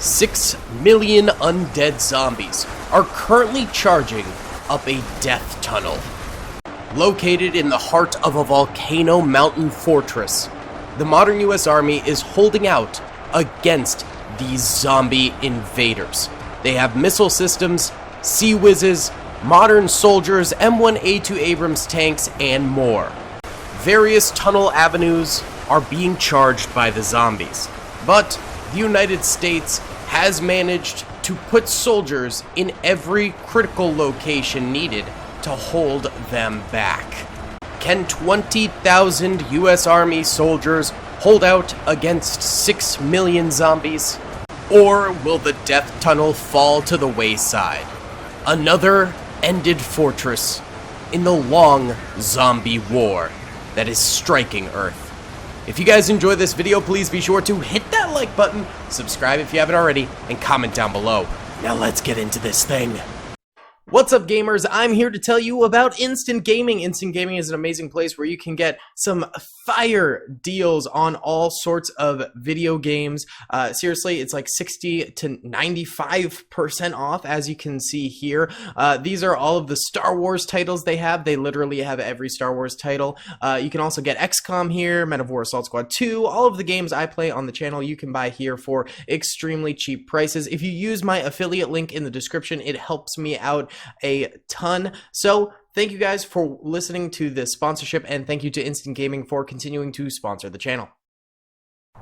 6 million undead zombies are currently charging up a death tunnel. Located in the heart of a volcano mountain fortress, the modern US Army is holding out against these zombie invaders. They have missile systems, Sea Whizzes, modern soldiers, M1A2 Abrams tanks, and more. Various tunnel avenues are being charged by the zombies, but the United States has managed to put soldiers in every critical location needed to hold them back. Can 20,000 US Army soldiers hold out against 6 million zombies? Or will the death tunnel fall to the wayside? Another ended fortress in the long zombie war that is striking Earth. If you guys enjoyed this video, please be sure to hit that like button, subscribe if you haven't already, and comment down below. Now let's get into this thing. What's up, gamers? I'm here to tell you about Instant Gaming. Instant Gaming is an amazing place where you can get some fire deals on all sorts of video games. Seriously, it's like 60 to 95% off, as you can see here. These are all of the Star Wars titles they have. They literally have every Star Wars title. You can also get XCOM here, Men of War Assault Squad 2. All of the games I play on the channel you can buy here for extremely cheap prices. If you use my affiliate link in the description, it helps me out a ton. So thank you guys for listening to this sponsorship, and thank you to Instant Gaming for continuing to sponsor the channel.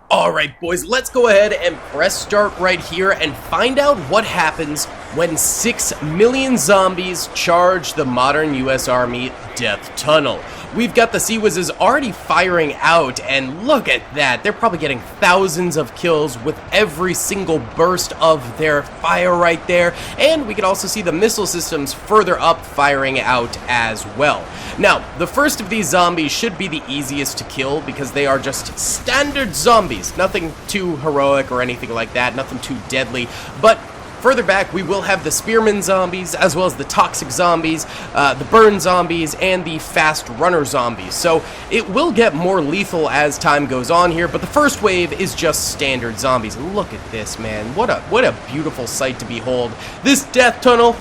Alright boys, let's go ahead and press start right here and find out what happens when 6 million zombies charge the modern US Army death tunnel. We've got the Sea Whizzes already firing out, and look at that. They're probably getting thousands of kills with every single burst of their fire right there. And we can also see the missile systems further up firing out as well. Now, the first of these zombies should be the easiest to kill because they are just standard zombies. Nothing too heroic or anything like that, nothing too deadly, but further back, we will have the Spearman zombies, as well as the Toxic zombies, the Burn zombies, and the Fast Runner zombies. So it will get more lethal as time goes on here, but the first wave is just standard zombies. Look at this, man. What a beautiful sight to behold. This death tunnel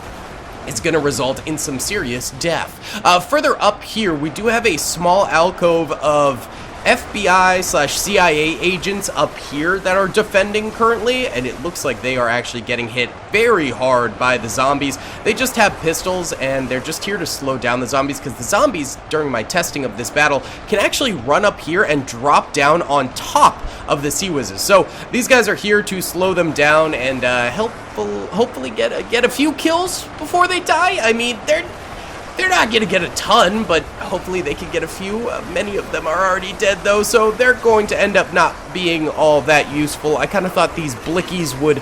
is going to result in some serious death. Further up here, we do have a small alcove of FBI/CIA agents up here that are defending currently, and it looks like they are actually getting hit very hard by the zombies. They just have pistols, and they're just here to slow down the zombies, because the zombies, during my testing of this battle, can actually run up here and drop down on top of the Sea Whizzes. So these guys are here to slow them down and hopefully get a few kills before they die. I mean, they're not going to get a ton, but hopefully they can get a few. Many of them are already dead, though, so they're going to end up not being all that useful. I kind of thought these blickies would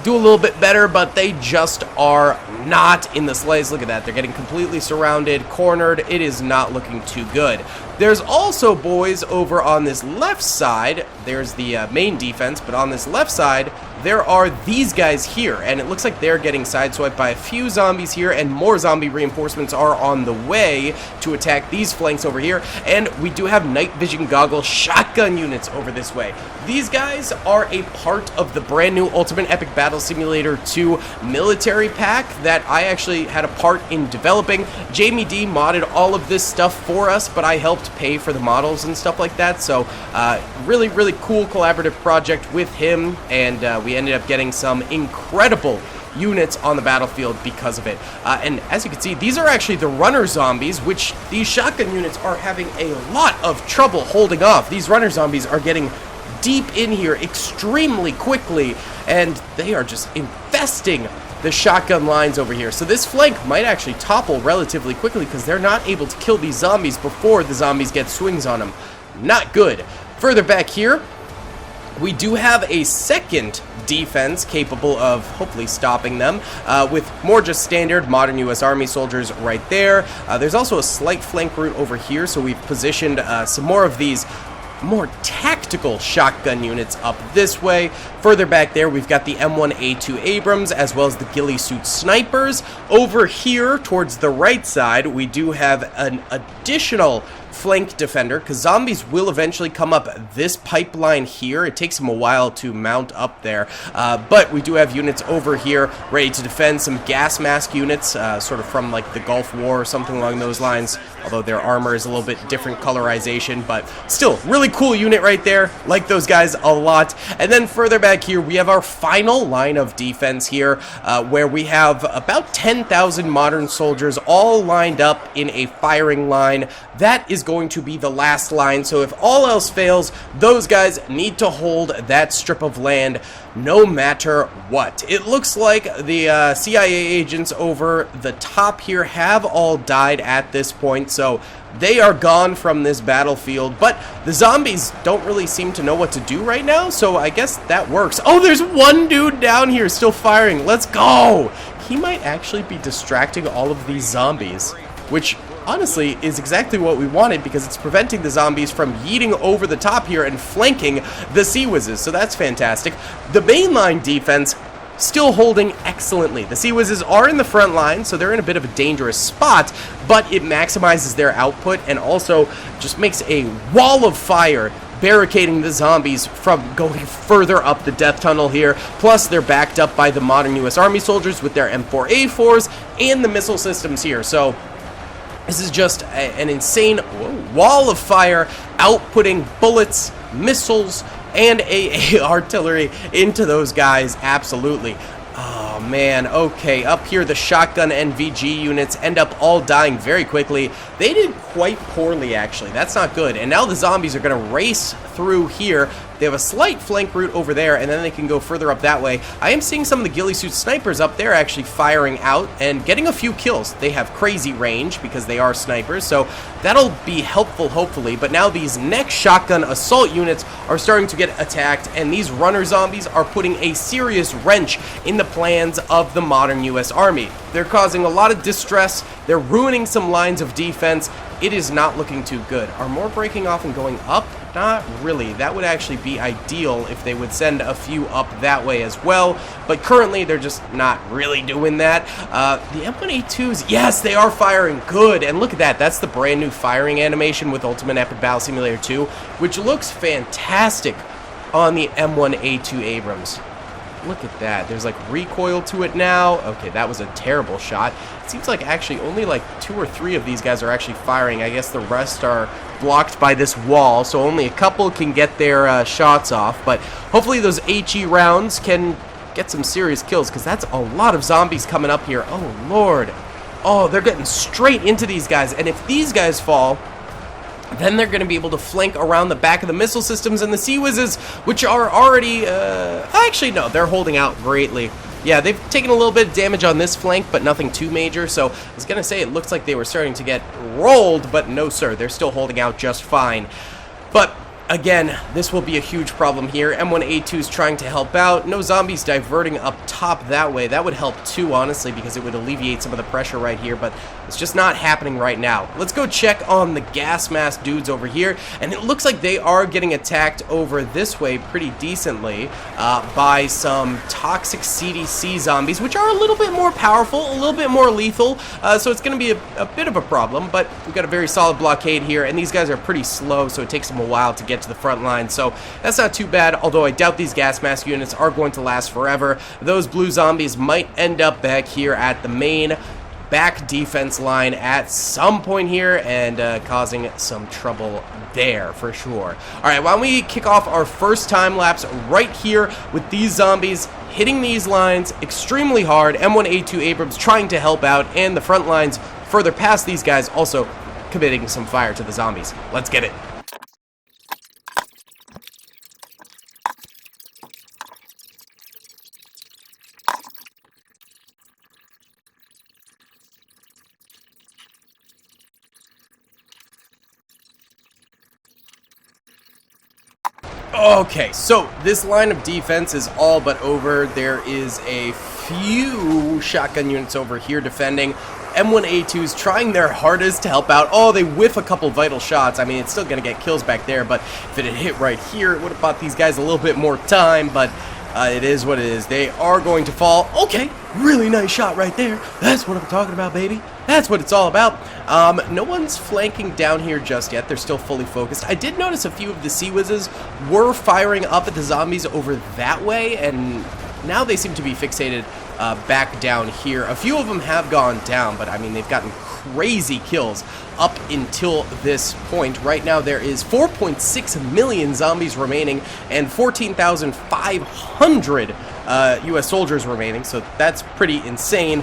do a little bit better, but they just are not in the slightest. Look at that. They're getting completely surrounded, cornered. It is not looking too good. There's also, boys, over on this left side, there's the main defense, but on this left side, there are these guys here, and it looks like they're getting sideswiped by a few zombies here, and more zombie reinforcements are on the way to attack these flanks over here, and we do have night vision goggle shotgun units over this way. These guys are a part of the brand new Ultimate Epic Battle Simulator 2 military pack that I actually had a part in developing. Jamie D modded all of this stuff for us, but I helped pay for the models and stuff like that, so really cool collaborative project with him, and we ended up getting some incredible units on the battlefield because of it. And as you can see, these are actually the runner zombies, which these shotgun units are having a lot of trouble holding off. These runner zombies are getting deep in here extremely quickly, and they are just infesting the shotgun lines over here. So this flank might actually topple relatively quickly because they're not able to kill these zombies before the zombies get swings on them. Not good. Further back here, we do have a second defense capable of hopefully stopping them with more just standard modern US Army soldiers right there. There's also a slight flank route over here, so we've positioned some more of these more tactical shotgun units up this way. Further back there, we've got the M1A2 Abrams as well as the ghillie suit snipers. Over here towards the right side, we do have an additional flank defender, because zombies will eventually come up this pipeline here. It takes them a while to mount up there, but we do have units over here ready to defend. Some gas mask units, sort of from like the Gulf War or something along those lines, although their armor is a little bit different colorization, but still, really cool unit right there. Like those guys a lot. And then further back here, we have our final line of defense here, where we have about 10,000 modern soldiers all lined up in a firing line. That is going to be the last line, so if all else fails, those guys need to hold that strip of land no matter what. It looks like the CIA agents over the top here have all died at this point, so they are gone from this battlefield, but the zombies don't really seem to know what to do right now, so I guess that works. Oh, there's one dude down here still firing. Let's go! He might actually be distracting all of these zombies, which honestly is exactly what we wanted, because it's preventing the zombies from yeeting over the top here and flanking the Sea Whizzes, so that's fantastic. The mainline defense still holding excellently. The Sea Whizzes are in the front line, so they're in a bit of a dangerous spot, but it maximizes their output and also just makes a wall of fire barricading the zombies from going further up the death tunnel here. Plus, they're backed up by the modern U.S. Army soldiers with their M4A4s and the missile systems here. So this is just an insane wall of fire outputting bullets, missiles, and AA artillery into those guys. Absolutely. Oh man, okay, up here the shotgun NVG units end up all dying very quickly. They did quite poorly, actually. That's not good. And now the zombies are going to race through here. They have a slight flank route over there, and then they can go further up that way. I am seeing some of the ghillie suit snipers up there actually firing out and getting a few kills. They have crazy range because they are snipers, so that'll be helpful, hopefully. But now these next shotgun assault units are starting to get attacked, and these runner zombies are putting a serious wrench in the plans of the modern U.S. Army. They're causing a lot of distress. They're ruining some lines of defense. It is not looking too good. Are more breaking off and going up? Not really. That would actually be ideal if they would send a few up that way as well, but currently they're just not really doing that. The M1A2s, yes, they are firing good, and look at that. That's the brand new firing animation with Ultimate Epic Battle Simulator 2, which looks fantastic on the M1A2 Abrams. Look at that. There's like recoil to it now. Okay, that was a terrible shot. It seems like actually only like 2 or 3 of these guys are actually firing. I guess the rest are blocked by this wall, so only a couple can get their shots off. But hopefully those HE rounds can get some serious kills, because that's a lot of zombies coming up here. Oh, Lord. Oh, they're getting straight into these guys. And if these guys fall, then they're going to be able to flank around the back of the missile systems and the Sea Whizzes, which are already, actually, no, they're holding out greatly. Yeah, they've taken a little bit of damage on this flank, but nothing too major, so I was going to say it looks like they were starting to get rolled, but no, sir, they're still holding out just fine. But again, this will be a huge problem here. M1A2 is trying to help out. No zombies diverting up top that way. That would help too, honestly, because it would alleviate some of the pressure right here, but it's just not happening right now. Let's go check on the gas mask dudes over here, and it looks like they are getting attacked over this way pretty decently by some toxic CDC zombies, which are a little bit more powerful, a little bit more lethal, so it's going to be a bit of a problem, but we've got a very solid blockade here, and these guys are pretty slow, so it takes them a while to get to the front line, so that's not too bad, although I doubt these gas mask units are going to last forever. Those blue zombies might end up back here at the main back defense line at some point here and causing some trouble there for sure. Alright, why don't we kick off our first time lapse right here with these zombies hitting these lines extremely hard. M1A2 Abrams trying to help out, and the front lines further past these guys also committing some fire to the zombies. Let's get it. Okay, so this line of defense is all but over. There is a few shotgun units over here defending. M1A2s trying their hardest to help out. Oh, they whiff a couple vital shots. I mean, it's still going to get kills back there, but if it had hit right here, it would have bought these guys a little bit more time, but It is what it is. They are going to fall. Okay, really nice shot right there. That's what I'm talking about, baby. That's what it's all about. No one's flanking down here just yet. They're still fully focused. I did notice a few of the Sea Whizzes were firing up at the zombies over that way, and now they seem to be fixated back down here. A few of them have gone down, but I mean, they've gotten crazy kills up until this point. Right now, there is 4.6 million zombies remaining and 14,500 U.S. soldiers remaining, so that's pretty insane,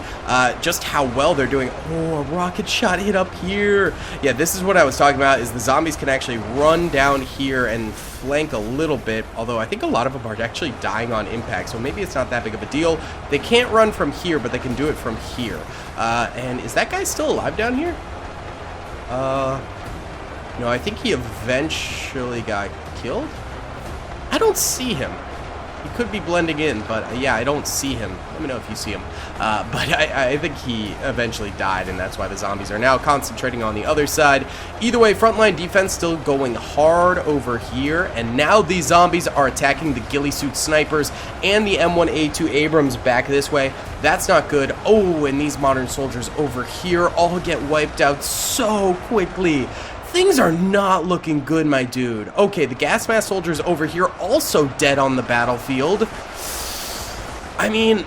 just how well they're doing. Oh, a rocket shot hit up here. Yeah, this is what I was talking about, is the zombies can actually run down here and flank a little bit, although I think a lot of them are actually dying on impact, so maybe it's not that big of a deal. They can't run from here, but they can do it from here. And is that guy still alive down here? No, I think he eventually got killed. I don't see him. He could be blending in, but yeah, I don't see him. Let me know if you see him. But I think he eventually died, and that's why the zombies are now concentrating on the other side. Either way, frontline defense still going hard over here, and now these zombies are attacking the ghillie suit snipers and the M1A2 Abrams back this way. That's not good. Oh, and these modern soldiers over here all get wiped out so quickly. Things are not looking good, my dude. Okay, the gas mask soldiers over here also dead on the battlefield. I mean,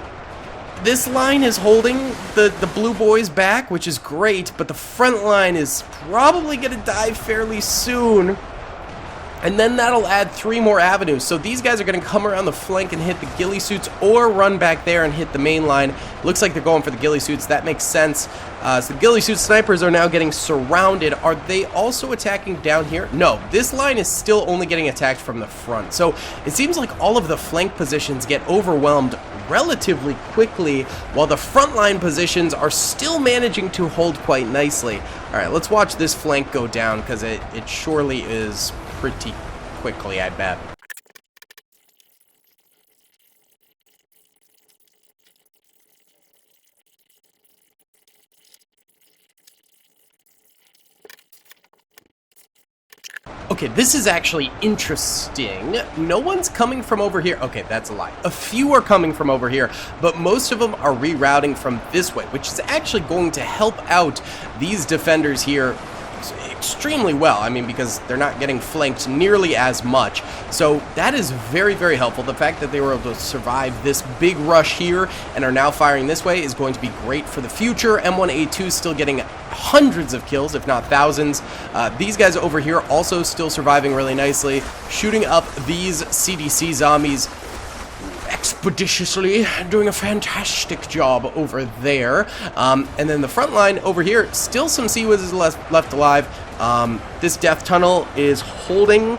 this line is holding the blue boys back, which is great, but the front line is probably going to die fairly soon. And then that'll add 3 more avenues. So these guys are going to come around the flank and hit the ghillie suits, or run back there and hit the main line. Looks like they're going for the ghillie suits. That makes sense. So the ghillie suit snipers are now getting surrounded. Are they also attacking down here? No, this line is still only getting attacked from the front. So it seems like all of the flank positions get overwhelmed relatively quickly, while the front line positions are still managing to hold quite nicely. All right, let's watch this flank go down, because it surely is pretty quickly, I bet. Okay, this is actually interesting. No one's coming from over here. Okay, that's a lie. A few are coming from over here, but most of them are rerouting from this way, which is actually going to help out these defenders here extremely well. I mean, because they're not getting flanked nearly as much. So that is very, very helpful. The fact that they were able to survive this big rush here and are now firing this way is going to be great for the future. M1A2 still getting hundreds of kills, if not thousands. These guys over here also still surviving really nicely, shooting up these CDC zombies expeditiously, doing a fantastic job over there. And then the front line over here, still some Sea Whizzes left alive. This death tunnel is holding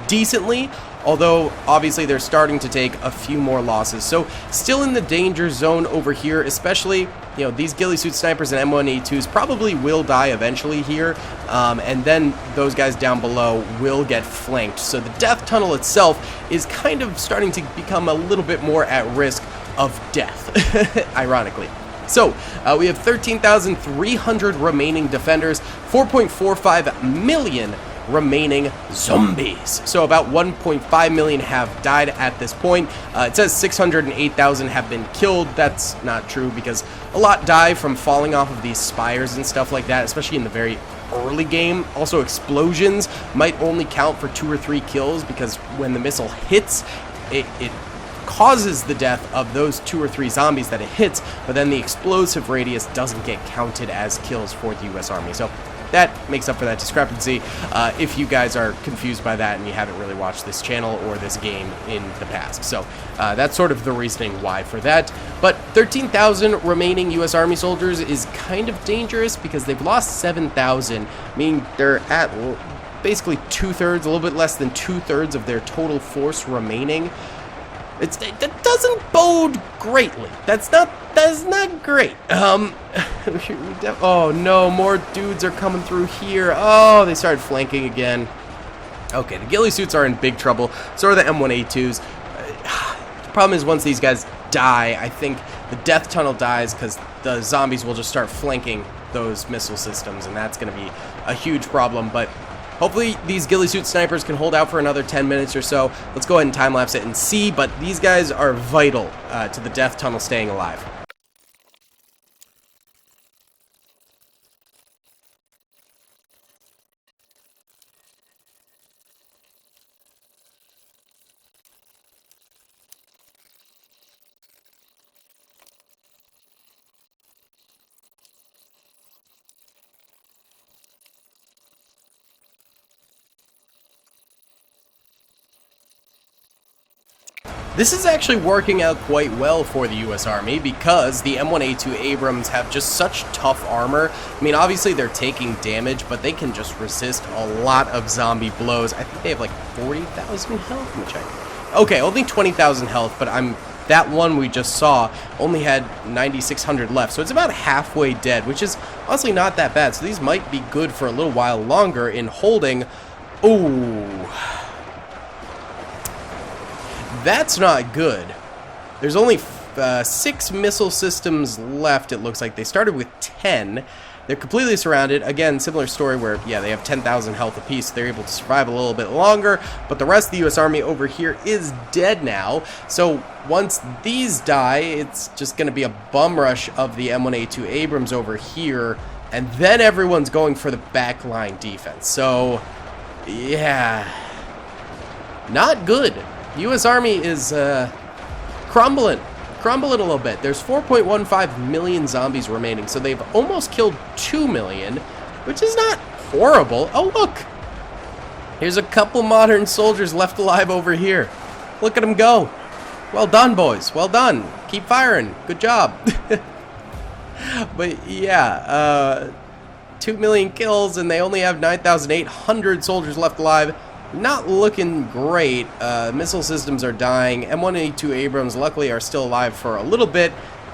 decently, although obviously they're starting to take a few more losses. So still in the danger zone over here, especially, you know, these ghillie suit snipers and M1A2s probably will die eventually here, and then those guys down below will get flanked. So the death tunnel itself is kind of starting to become a little bit more at risk of death, ironically. So, we have 13,300 remaining defenders, 4.45 million remaining zombies. So about 1.5 million have died at this point. It says 608,000 have been killed. That's not true, because a lot die from falling off of these spires and stuff like that, especially in the very early game. Also, explosions might only count for 2 or 3 kills, because when the missile hits, it causes the death of those 2 or 3 zombies that it hits, but then the explosive radius doesn't get counted as kills for the U.S. Army. So that makes up for that discrepancy, if you guys are confused by that and you haven't really watched this channel or this game in the past. So that's sort of the reasoning why for that. But 13,000 remaining U.S. Army soldiers is kind of dangerous, because they've lost 7,000, meaning they're at basically 2/3, a little bit less than 2/3 of their total force remaining. That doesn't bode greatly. That's not great. Oh no, more dudes are coming through here. Oh, they started flanking again. Okay, the ghillie suits are in big trouble. So are the M1A2s. The problem is, once these guys die, I think the death tunnel dies, because the zombies will just start flanking those missile systems, and that's going to be a huge problem. But Hopefully these ghillie suit snipers can hold out for another 10 minutes or so. Let's go ahead and time-lapse it and see, but these guys are vital to the death tunnel staying alive. This is actually working out quite well for the US Army because the M1A2 Abrams have just such tough armor. I mean, obviously they're taking damage, but they can just resist a lot of zombie blows. I think they have like 40,000 health. Let me check. Okay, only 20,000 health, but that one we just saw only had 9,600 left, so it's about halfway dead, which is honestly not that bad. So these might be good for a little while longer in holding. Ooh. That's not good. There's only 6 missile systems left, it looks like. They started with 10. They're completely surrounded. Again, similar story where, yeah, they have 10,000 health apiece. They're able to survive a little bit longer, but the rest of the US Army over here is dead now. So once these die, it's just going to be a bum rush of the M1A2 Abrams over here, and then everyone's going for the backline defense. So, yeah, not good. The U.S. Army is crumbling a little bit. There's 4.15 million zombies remaining, so they've almost killed 2 million, which is not horrible. Oh, look! Here's a couple modern soldiers left alive over here. Look at them go. Well done, boys. Well done. Keep firing. Good job. But, yeah, 2 million kills, and they only have 9,800 soldiers left alive. Not looking great. Missile systems are dying. M1A2 Abrams, luckily, are still alive for a little bit.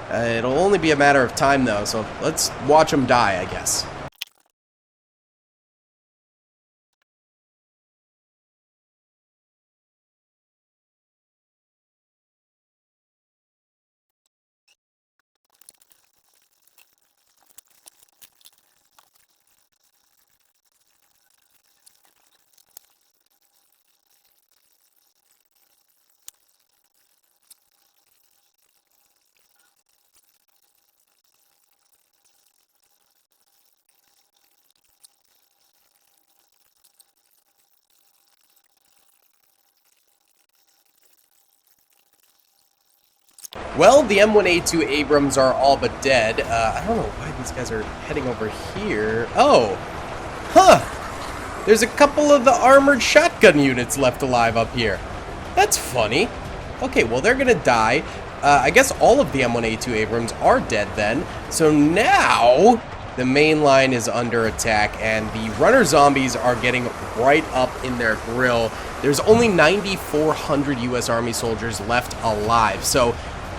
It'll only be a matter of time, though, so let's watch them die, I guess. Well, the M1A2 Abrams are all but dead. I don't know why these guys are heading over here. Oh! Huh! There's a couple of the armored shotgun units left alive up here. That's funny. Okay, well, they're gonna die. I guess all of the M1A2 Abrams are dead then. So now, the main line is under attack, and the runner zombies are getting right up in their grill. There's only 9,400 U.S. Army soldiers left alive, so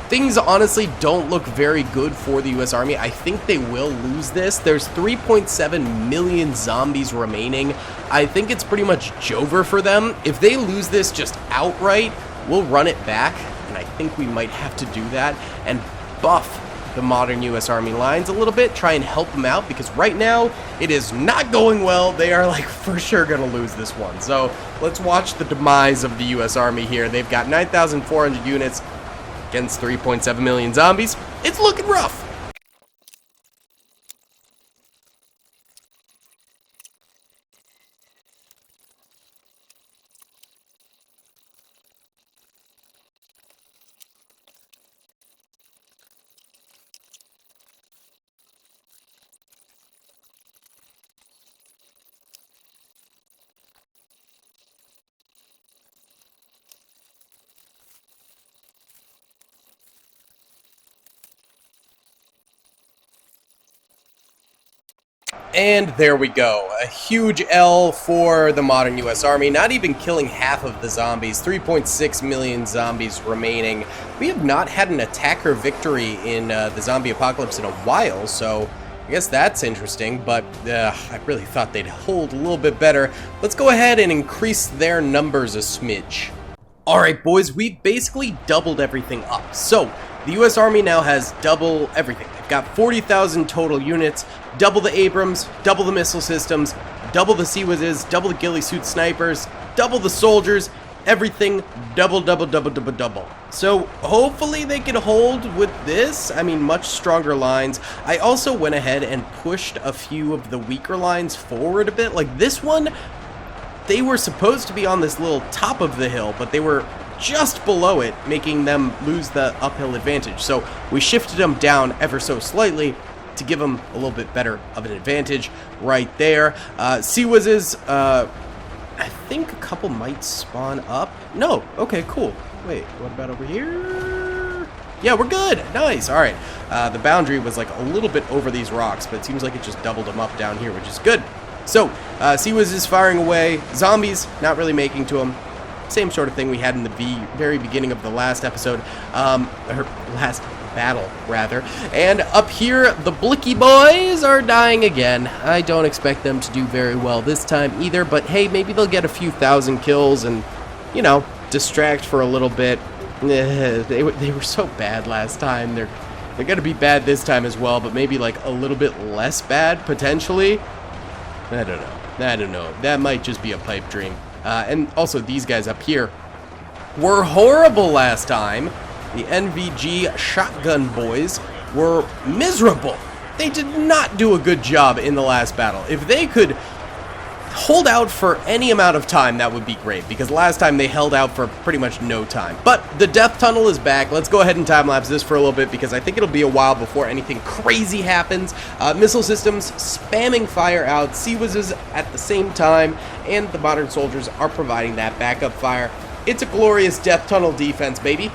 things honestly don't look very good for the U.S. Army. I think they will lose this. There's 3.7 million zombies remaining. I think it's pretty much Jover for them. If they lose this just outright, we'll run it back, and I think we might have to do that and buff the modern U.S. Army lines a little bit, try and help them out, because right now it is not going well. They are like for sure going to lose this one. So let's watch the demise of the U.S. Army here. They've got 9,400 units against 3.7 million zombies. It's looking rough. And there we go. A huge L for the modern U.S. Army, not even killing half of the zombies. 3.6 million zombies remaining. We have not had an attacker victory in the zombie apocalypse in a while, so I guess that's interesting, but I really thought they'd hold a little bit better. Let's go ahead and increase their numbers a smidge. Alright, boys, we've basically doubled everything up. So, the U.S. Army now has double everything. They've got 40,000 total units, double the Abrams, double the missile systems, double the Sea Whizzes, double the ghillie suit snipers, double the soldiers, everything double, double, double, double, double. So hopefully they can hold with this. I mean, much stronger lines. I also went ahead and pushed a few of the weaker lines forward a bit. Like this one, they were supposed to be on this little top of the hill, but they were just below it, making them lose the uphill advantage. So we shifted them down ever so slightly to give them a little bit better of an advantage right there. Sea Whizzes, I think a couple might spawn up. No, okay, cool. Wait, what about over here? Yeah, we're good. Nice. All right. The boundary was like a little bit over these rocks, but it seems like it just doubled them up down here, which is good. So, Sea Whizzes firing away. Zombies not really making to them. Same sort of thing we had in the very beginning of the last episode, or last battle, rather. And up here, the Blicky boys are dying again. I don't expect them to do very well this time either, but hey, maybe they'll get a few thousand kills and, you know, distract for a little bit. They were so bad last time. They're going to be bad this time as well, but maybe like a little bit less bad, potentially. I don't know. That might just be a pipe dream. And also, these guys up here were horrible last time. The NVG shotgun boys were miserable. They did not do a good job in the last battle. If they could hold out for any amount of time, that would be great, because last time they held out for pretty much no time. But the death tunnel is back. Let's go ahead and time-lapse this for a little bit, because I think it'll be a while before anything crazy happens. Missile systems spamming fire out, Sea Whizzes at the same time, and the modern soldiers are providing that backup fire. It's a glorious death tunnel defense, baby.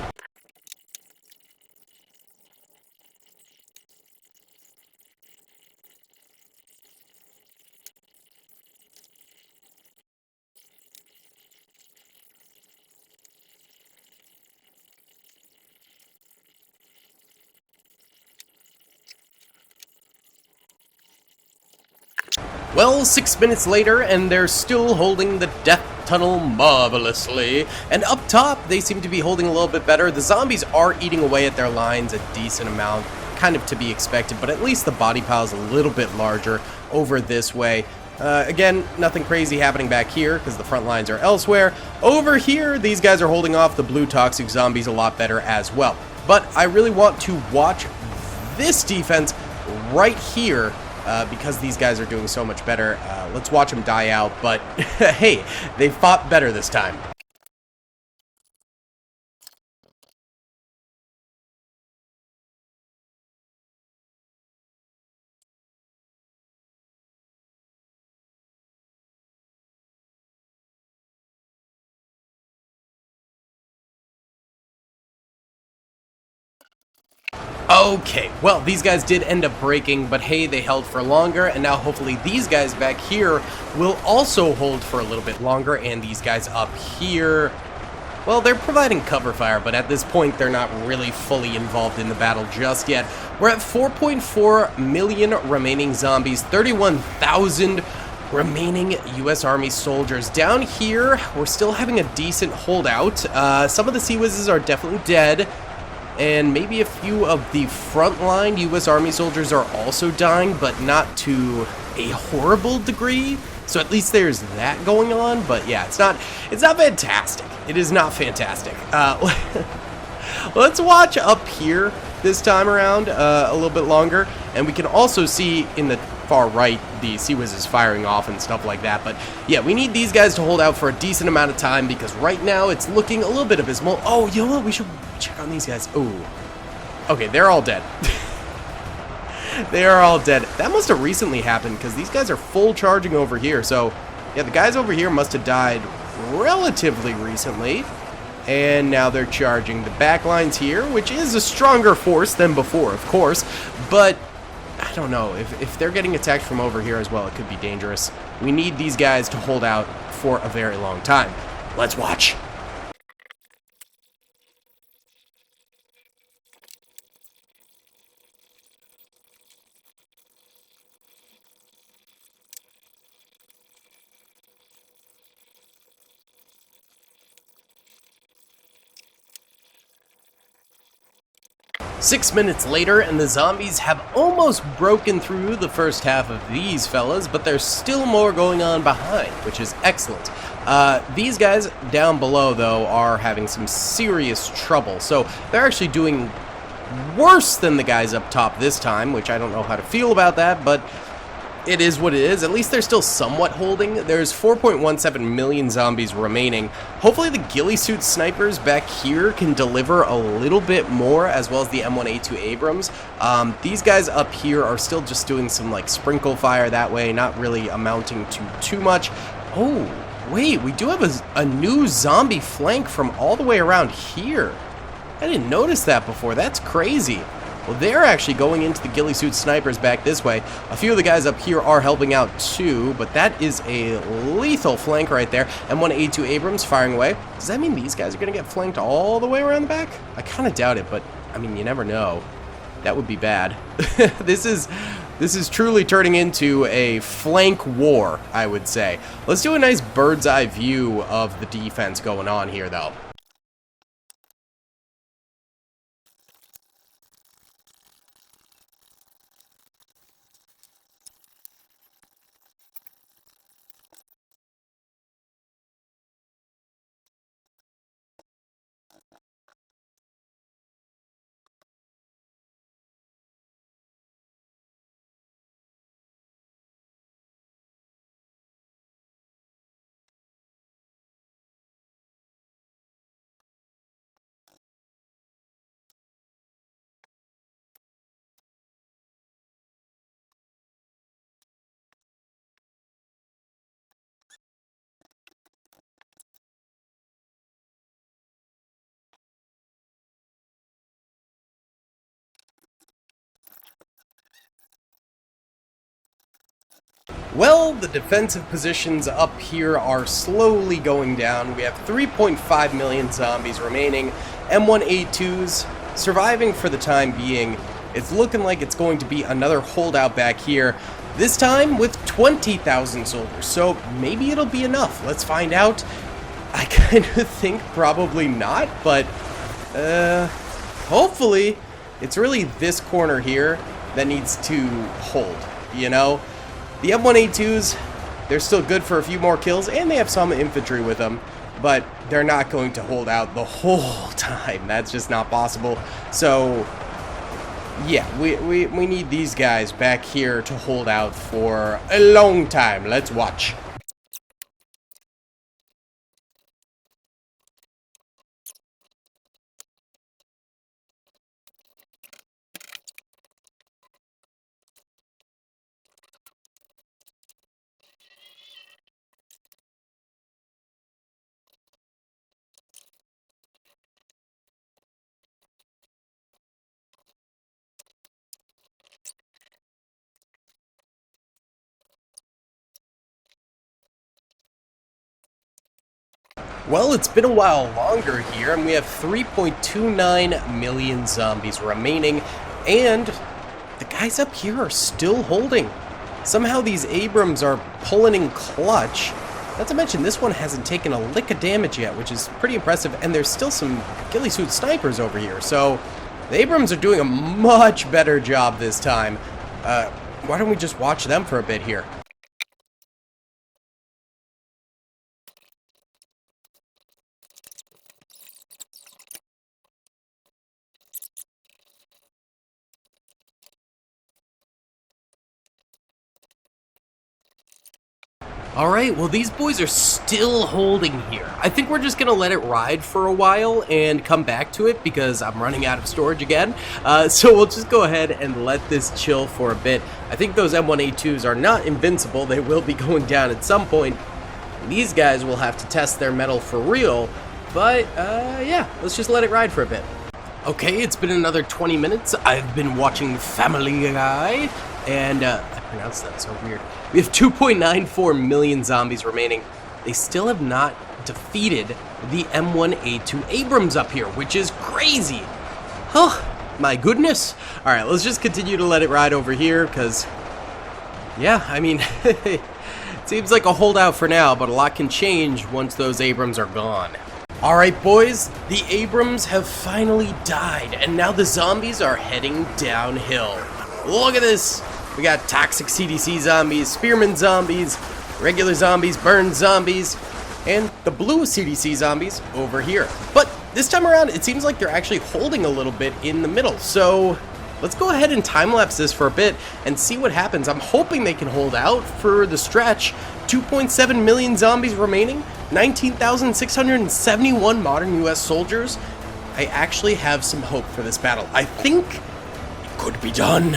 Well, 6 minutes later, and they're still holding the death tunnel marvelously. And up top, they seem to be holding a little bit better. The zombies are eating away at their lines a decent amount, kind of to be expected, but at least the body pile is a little bit larger over this way. Again, nothing crazy happening back here because the front lines are elsewhere. Over here, these guys are holding off the blue toxic zombies a lot better as well. But I really want to watch this defense right here, because these guys are doing so much better. Let's watch them die out, but hey, they fought better this time. Okay, well, these guys did end up breaking, but hey, they held for longer, and now hopefully these guys back here will also hold for a little bit longer, and these guys up here, well, they're providing cover fire, but at this point, they're not really fully involved in the battle just yet. We're at 4.4 million remaining zombies, 31,000 remaining U.S. Army soldiers. Down here, we're still having a decent holdout. Some of the Sea Whizzes are definitely dead, and maybe a few of the frontline U.S. Army soldiers are also dying, but not to a horrible degree. So at least there's that going on. But yeah, it's not fantastic. It is not fantastic. Let's watch up here this time around a little bit longer, and we can also see in the far right the Sea Whizzes firing off and stuff like that. But yeah, we need these guys to hold out for a decent amount of time, because right now it's looking a little bit abysmal. Oh, you know what? We should check on these guys. Ooh. Okay, they're all dead. They are all dead. That must have recently happened, because these guys are full charging over here. So yeah, the guys over here must have died relatively recently, and now they're charging the back lines here, which is a stronger force than before, of course, but I don't know, if they're getting attacked from over here as well, it could be dangerous. We need these guys to hold out for a very long time. Let's watch. 6 minutes later, and the zombies have almost broken through the first half of these fellas, but there's still more going on behind, which is excellent. These guys down below, though, are having some serious trouble, so they're actually doing worse than the guys up top this time, which I don't know how to feel about that, but it is what it is. At least they're still somewhat holding. There's 4.17 million zombies remaining. Hopefully the ghillie suit snipers back here can deliver a little bit more, as well as the M1A2 Abrams. These guys up here are still just doing some like sprinkle fire that way, not really amounting to too much. Oh, wait, we do have a new zombie flank from all the way around here. I didn't notice that before. That's crazy. Well, they're actually going into the ghillie suit snipers back this way. A few of the guys up here are helping out too, but that is a lethal flank right there. M1A2 Abrams firing away. Does that mean these guys are going to get flanked all the way around the back? I kind of doubt it, but I mean, you never know. That would be bad. This is truly turning into a flank war, I would say. Let's do a nice bird's eye view of the defense going on here, though. Well, the defensive positions up here are slowly going down. We have 3.5 million zombies remaining. M1A2s surviving for the time being. It's looking like it's going to be another holdout back here, this time with 20,000 soldiers. So maybe it'll be enough. Let's find out. I kind of think probably not, but hopefully it's really this corner here that needs to hold, you know? The M1A2s, they're still good for a few more kills, and they have some infantry with them, but they're not going to hold out the whole time. That's just not possible. So, yeah, we need these guys back here to hold out for a long time. Let's watch. Well, it's been a while longer here, and we have 3.29 million zombies remaining, and the guys up here are still holding. Somehow these Abrams are pulling in clutch. Not to mention, this one hasn't taken a lick of damage yet, which is pretty impressive, and there's still some ghillie suit snipers over here, so the Abrams are doing a much better job this time. Why don't we just watch them for a bit here? Alright, well these boys are still holding here. I think we're just going to let it ride for a while and come back to it because I'm running out of storage again. So we'll just go ahead and let this chill for a bit. I think those M1A2s are not invincible. They will be going down at some point. These guys will have to test their mettle for real. But, yeah, let's just let it ride for a bit. Okay, it's been another 20 minutes. I've been watching Family Guy, and I pronounced that so weird. We have 2.94 million zombies remaining. They still have not defeated the M1A2 Abrams up here, which is crazy. Oh, my goodness. All right, let's just continue to let it ride over here, because, yeah, I mean, it seems like a holdout for now, but a lot can change once those Abrams are gone. Alright boys, the Abrams have finally died, and now the zombies are heading downhill. Look at this! We got toxic CDC zombies, spearman zombies, regular zombies, burned zombies, and the blue CDC zombies over here. But this time around, it seems like they're actually holding a little bit in the middle, so let's go ahead and time-lapse this for a bit and see what happens. I'm hoping they can hold out for the stretch. 2.7 million zombies remaining, 19,671 modern US soldiers. I actually have some hope for this battle. I think it could be done.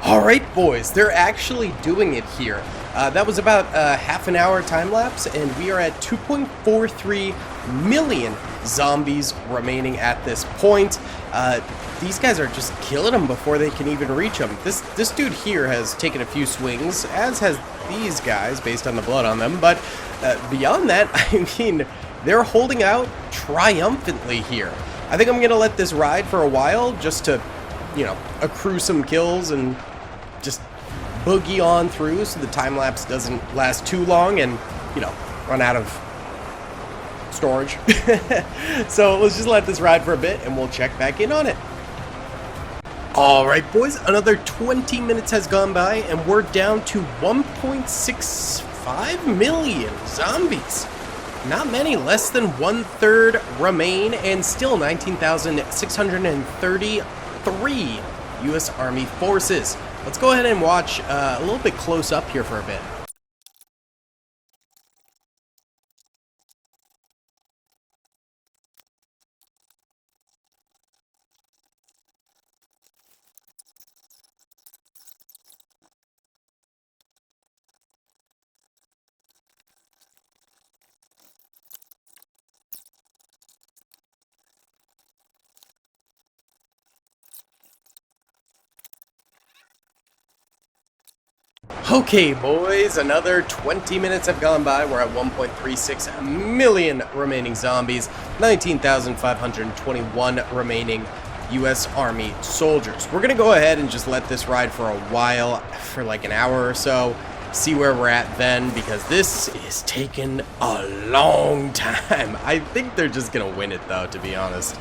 Alright boys, they're actually doing it here. That was about a half an hour time lapse, and we are at 2.43 million zombies remaining at this point. These guys are just killing them before they can even reach them. This dude here has taken a few swings, as has these guys based on the blood on them, but beyond that, I mean, they're holding out triumphantly here. I think I'm going to let this ride for a while just to, you know, accrue some kills and just boogie on through so the time lapse doesn't last too long and, you know, run out of storage. So let's just let this ride for a bit and we'll check back in on it. Alright boys, another 20 minutes has gone by and we're down to 1.65 million zombies. Not many, less than 1/3 remain, and still 19,633 US Army forces. Let's go ahead and watch a little bit close up here for a bit. Okay, boys, another 20 minutes have gone by. We're at 1.36 million remaining zombies, 19,521 remaining US Army soldiers. We're gonna go ahead and just let this ride for a while, for like an hour or so, see where we're at then, because this is taking a long time. I think they're just gonna win it though, to be honest.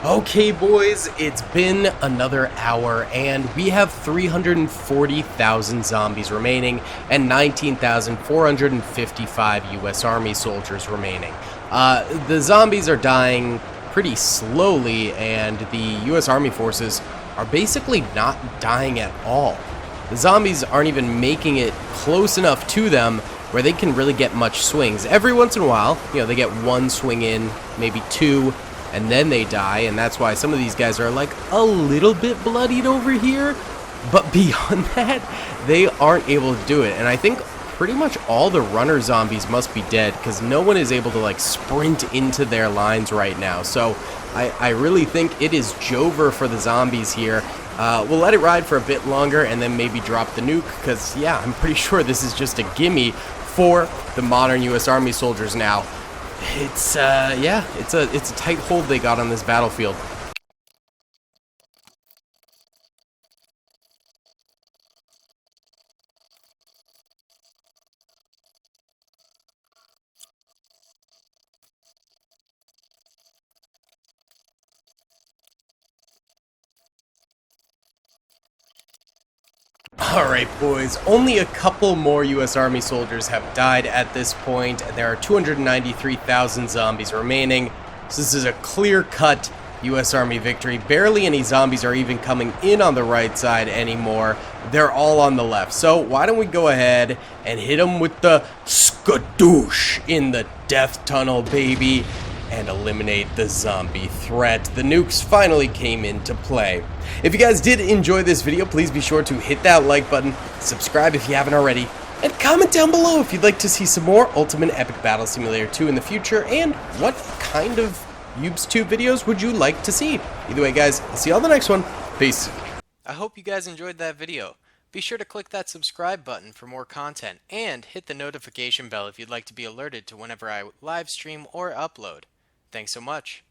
Okay boys, it's been another hour and we have 340,000 zombies remaining and 19,455 US Army soldiers remaining. The zombies are dying pretty slowly and the US Army forces are basically not dying at all. The zombies aren't even making it close enough to them where they can really get much swings. Every once in a while, you know, they get one swing in, maybe two, and then they die, and that's why some of these guys are like a little bit bloodied over here, but beyond that, they aren't able to do it. And I think pretty much all the runner zombies must be dead, because no one is able to like sprint into their lines right now. So I really think it is Jover for the zombies here. We'll let it ride for a bit longer and then maybe drop the nuke, because yeah, I'm pretty sure this is just a gimme for the modern US Army soldiers now. It's yeah, it's a tight hold they got on this battlefield. Alright boys, only a couple more US Army soldiers have died at this point, and there are 293,000 zombies remaining, so this is a clear-cut US Army victory. Barely any zombies are even coming in on the right side anymore. They're all on the left, so why don't we go ahead and hit them with the skadoosh in the death tunnel, baby. and eliminate the zombie threat. The nukes finally came into play. If you guys did enjoy this video, please be sure to hit that like button, subscribe if you haven't already, and comment down below if you'd like to see some more Ultimate Epic Battle Simulator 2 in the future, and what kind of UEBS 2 videos would you like to see. Either way, guys, I'll see you on the next one. Peace. I hope you guys enjoyed that video. Be sure to click that subscribe button for more content, and hit the notification bell if you'd like to be alerted to whenever I live stream or upload. Thanks so much.